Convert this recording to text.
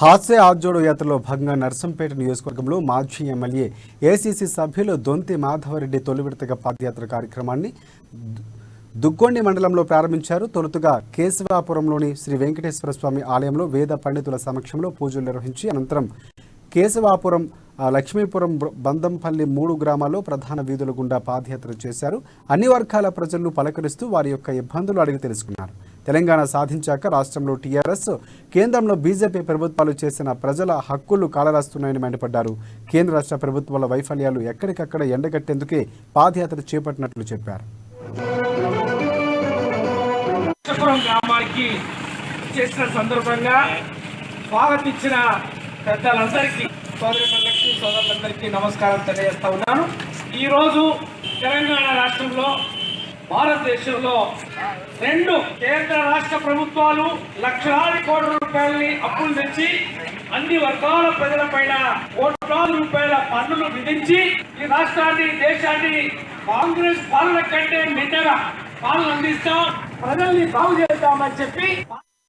హాస్య ఆజోడు యాత్రలో భాగంగా నర్సంపేట నియోజకవర్గంలో మాజీ ఎమ్మెల్యే ఏసీసీ సభ్యులు దొంతి మాధవరెడ్డి తొలి విడతగా పాదయాత్ర కార్యక్రమాన్ని దుగ్గొండి మండలంలో ప్రారంభించారు. తొలుతగా కేశవాపురంలోని శ్రీ వెంకటేశ్వర స్వామి ఆలయంలో వేద పండితుల సమక్షంలో పూజలు నిర్వహించి అనంతరం కేశవాపురం, లక్ష్మీపురం, బందంపల్లి 3 గ్రామాల్లో ప్రధాన వీధుల గుండా పాదయాత్ర చేశారు. అన్ని వర్గాల ప్రజలను పలకరిస్తూ వారి యొక్క ఇబ్బందులు అడిగి తెలుసుకున్నారు. తెలంగాణ సాధించాక రాష్ట్రంలో టీఆర్ఎస్, కేంద్రంలో బీజేపీ ప్రభుత్వాలు చేసిన ప్రజల హక్కులు కాలరాస్తున్నాయని మండిపడ్డారు. కేంద్ర రాష్ట్ర ప్రభుత్వాల వైఫల్యాలు ఎక్కడికక్కడ ఎండగట్టేందుకే పాదయాత్ర చేపట్టినట్లు చెప్పారు. చేసిన సందర్భంగా స్వాగతించిన పెద్దలందరికీ, సోదరులందరికీ నమస్కారం తెలియజేస్తా ఉన్నాను. ఈరోజు తెలంగాణ రాష్ట్రంలో, భారతదేశంలో 2 కేంద్ర రాష్ట్ర ప్రభుత్వాలు లక్షలాది కోట్ల రూపాయలని అప్పులు తెచ్చి అన్ని వర్గాల ప్రజలపైన కోట్లాది రూపాయల పన్నులు విధించి ఈ రాష్ట్రాన్ని, దేశాన్ని కాంగ్రెస్ పాలన కంటే నిండగా పాలన అందిస్తాం, ప్రజల్ని బాగు చేద్దామని చెప్పి